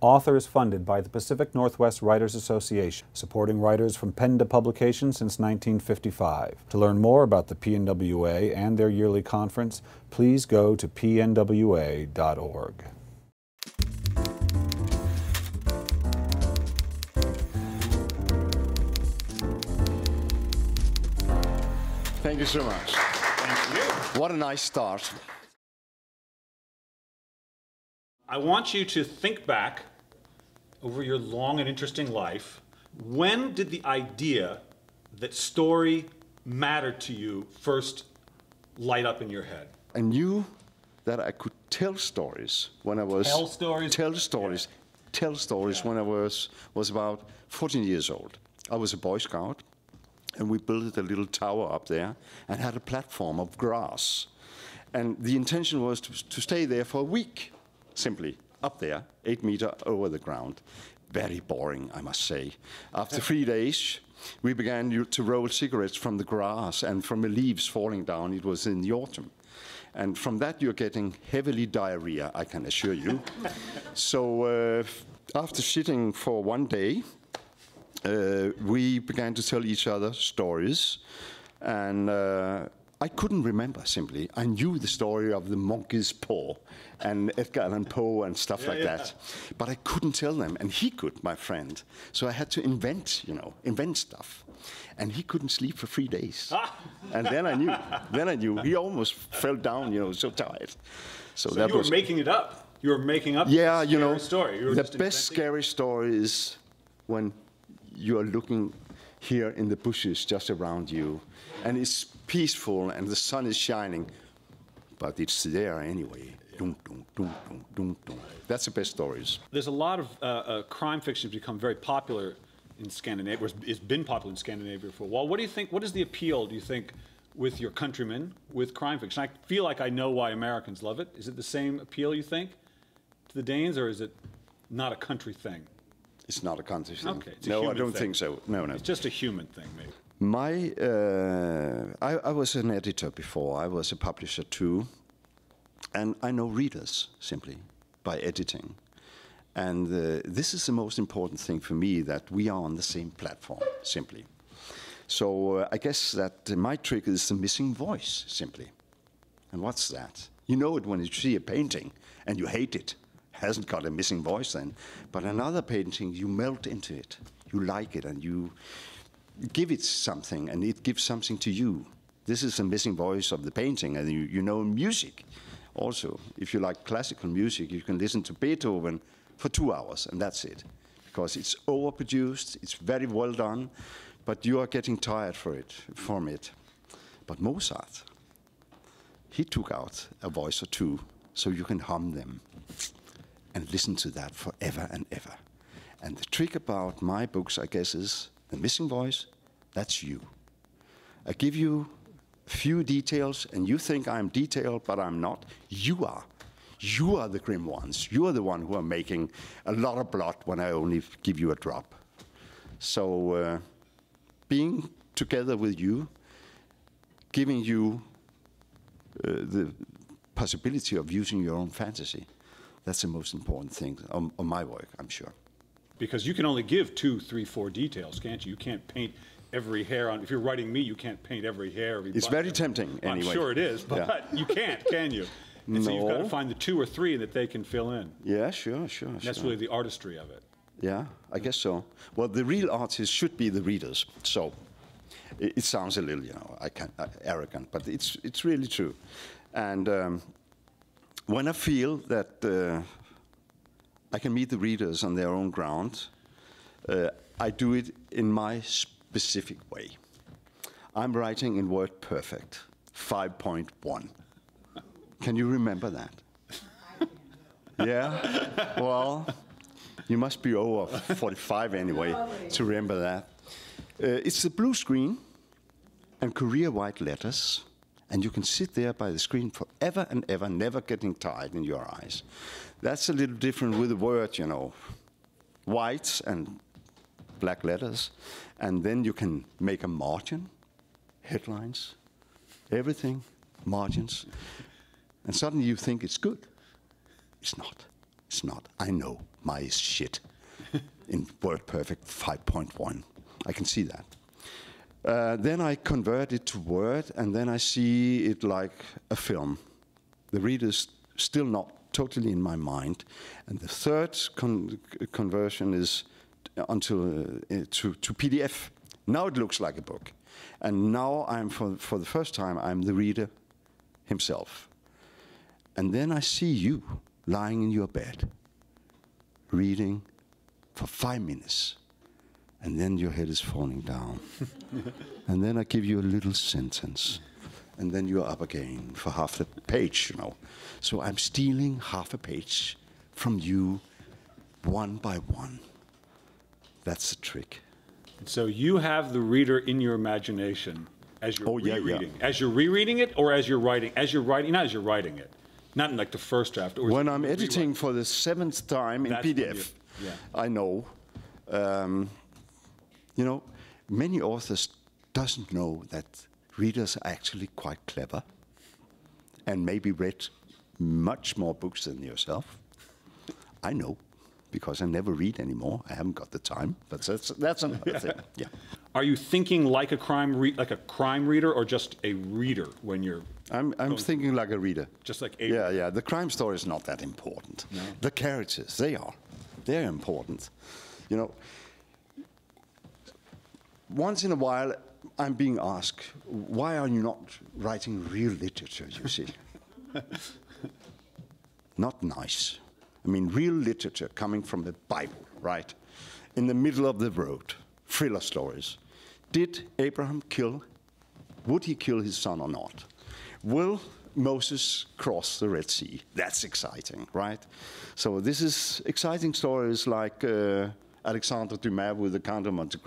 Author is funded by the Pacific Northwest Writers Association, supporting writers from pen to publication since 1955. To learn more about the PNWA and their yearly conference, please go to pnwa.org. Thank you so much. Thank you. What a nice start. I want you to think back over your long and interesting life. When did the idea that story mattered to you first light up in your head? I knew that I could tell stories when I was... Tell stories? Tell stories. Yeah. Tell stories when I was about 14 years old. I was a Boy Scout, and we built a little tower up there and had a platform of grass. And the intention was to stay there for a week. Simply up there, 8 meters over the ground. Very boring, I must say. After 3 days, we began to roll cigarettes from the grass and from the leaves falling down. It was in the autumn. And from that, you're getting heavily diarrhea, I can assure you. So after sitting for 1 day, we began to tell each other stories. And I couldn't remember, simply. I knew the story of the monkey's paw and Edgar Allan Poe and stuff like that. But I couldn't tell them, and he could, my friend. So I had to invent stuff. And he couldn't sleep for 3 days. And then I knew. He almost fell down, so tired. So that you were making it up. You were making up a scary story. The best scary story is when you are looking here in the bushes just around you, and it's peaceful and the sun is shining, but it's there anyway. Dun, dun, dun, dun, dun, dun. That's the best stories. There's a lot of crime fiction that's become very popular in Scandinavia. It's been popular in Scandinavia for a while. What do you think? What is the appeal, do you think, with your countrymen with crime fiction? I feel like I know why Americans love it. Is it the same appeal, you think, to the Danes, or is it not a country thing? It's not a country thing. Okay, no, I don't think so. No. It's just a human thing, maybe. I was an editor before. I was a publisher too. And I know readers, simply, by editing. And this is the most important thing for me, that we are on the same platform, simply. So I guess that my trick is the missing voice, simply. And what's that? You know it when you see a painting and you hate it. Hasn't got a missing voice then. But another painting, you melt into it. You like it and you give it something and it gives something to you. This is the missing voice of the painting. And you know music also. If you like classical music, you can listen to Beethoven for 2 hours and that's it. Because it's overproduced, it's very well done, but you are getting tired from it. But Mozart, he took out a voice or two so you can hum them and listen to that forever and ever. And the trick about my books, I guess, is the missing voice, that's you. I give you a few details, and you think I'm detailed, but I'm not. You are. You are the grim ones. You are the one who are making a lot of blood when I only give you a drop. So being together with you, giving you the possibility of using your own fantasy, that's the most important thing on my work, I'm sure. Because you can only give 2, 3, 4 details, can't you? You can't paint every hair on. If you're writing me, you can't paint every hair. Every it's button. very tempting, anyway. I'm sure it is, but you can't, can you? And so you've got to find the 2 or 3 that they can fill in. Yeah, sure. That's really the artistry of it. Yeah, I guess so. Well, the real artists should be the readers. So it sounds a little, arrogant, but it's really true. And when I feel that I can meet the readers on their own ground, I do it in my specific way. I'm writing in Word Perfect, 5.1. Can you remember that? Yeah? Well, you must be over 45 anyway to remember that. It's the blue screen and Korea white letters, and you can sit there by the screen forever and ever, never getting tired in your eyes. That's a little different with the word, whites and black letters, and then you can make a margin, headlines, everything, margins, and suddenly you think it's good. It's not. It's not. I know my is shit in WordPerfect 5.1. I can see that. Then I convert it to Word, and then I see it like a film. The reader's still not totally in my mind. And the third conversion is to PDF. Now it looks like a book. And now I'm, for the first time, I'm the reader himself. And then I see you lying in your bed, reading for 5 minutes. And then your head is falling down. And then I give you a little sentence. And then you're up again for half the page, you know. So I'm stealing half a page from you, one by one. That's the trick. So you have the reader in your imagination as you're rereading. Yeah. As you're rereading it, or as you're writing? As you're writing, not as you're writing it. Not in like the first draft. Or when I'm editing for the 7th time in PDF, I know. You know, many authors doesn't know that readers are actually quite clever and maybe read much more books than yourself. I know, because I never read anymore. I haven't got the time, but that's another thing. Yeah. Are you thinking like a crime reader, or just a reader when you're? I'm thinking like a reader. Just like a. Yeah. The crime story is not that important. No. The characters, they're important. You know, once in a while, I'm being asked, why are you not writing real literature, you see? Not nice. I mean, real literature coming from the Bible, right? In the middle of the road, thriller stories. Did Abraham would he kill his son or not? Will Moses cross the Red Sea? That's exciting, right? So this is exciting stories like Alexandre Dumas with the Count of Monte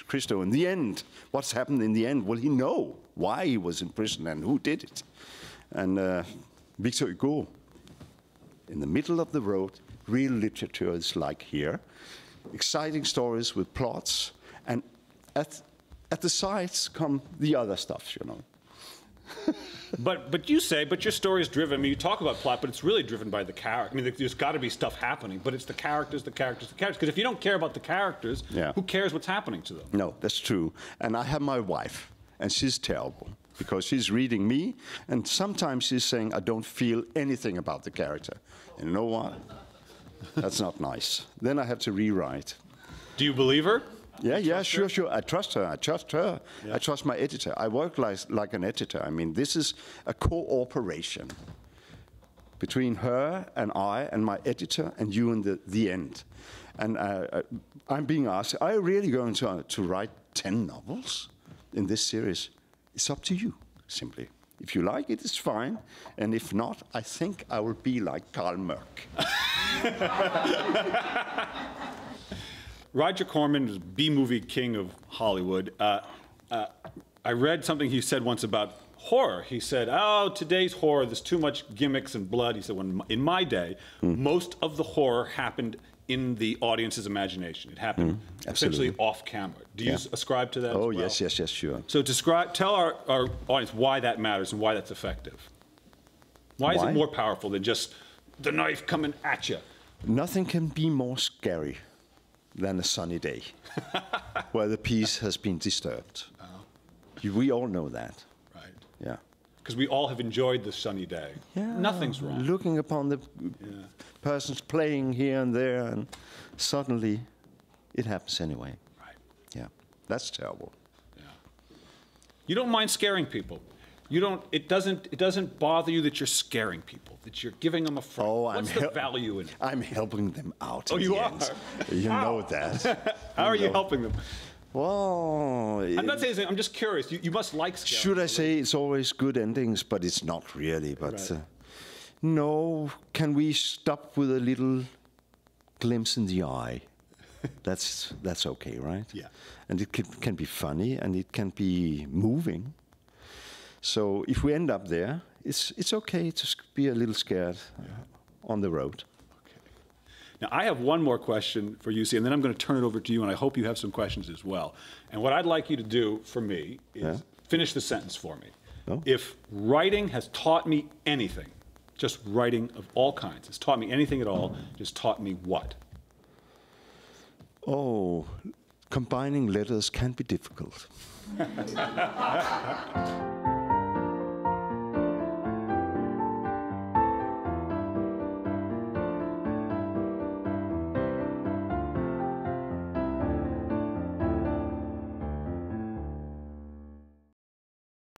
Cristo. In the end, what's happened in the end? Will he know why he was in prison and who did it? And Victor Hugo, in the middle of the road, real literature is like here. Exciting stories with plots, and at the sides come the other stuff, you know. But you say, your story is driven. I mean, you talk about plot, but it's really driven by the character. I mean, there's got to be stuff happening, but it's the characters. Because if you don't care about the characters, who cares what's happening to them? No, that's true. And I have my wife, and she's terrible, because she's reading me, and sometimes she's saying, I don't feel anything about the character. And you know what? That's not nice. Then I have to rewrite. Do you believe her? Yeah, sure. I trust her. Yeah. I trust my editor. I work like an editor. I mean, this is a cooperation between her and I and my editor and you in the end. And I'm being asked, are you really going to write 10 novels in this series? It's up to you, simply. If you like it, it's fine. And if not, I think I will be like Karl Merck. Roger Corman is B-movie king of Hollywood. I read something he said once about horror. He said, oh, today's horror, there's too much gimmicks and blood. He said, in my day, most of the horror happened in the audience's imagination. It happened essentially off camera. Do you ascribe to that as well? Yes, sure. So tell our audience why that matters and why that's effective. Why is it more powerful than just the knife coming at you? Nothing can be more scary than a sunny day where the peace has been disturbed. We all know that. Right. Yeah. Because we all have enjoyed the sunny day. Yeah. Nothing's wrong. Looking upon the persons playing here and there, and suddenly it happens anyway. Right. Yeah. That's terrible. Yeah. You don't mind scaring people. You don't. It doesn't bother you that you're scaring people, that you're giving them a fright. Oh, what's the value in it? I'm helping them out. Oh, you are. You know that. How are you helping them? Well, I'm not saying. I'm just curious. You must like scaring. Should I say it's always good endings, but it's not really. But no, can we stop with a little glimpse in the eye? That's okay, right? Yeah. And it can be funny, and it can be moving. So if we end up there, it's okay to be a little scared on the road. Okay. Now, I have one more question for you, and then I'm going to turn it over to you, and I hope you have some questions as well. And what I'd like you to do for me is finish the sentence for me. Oh. If writing has taught me anything, Just writing of all kinds. It's taught me anything at all. Just taught me what? Oh, combining letters can be difficult.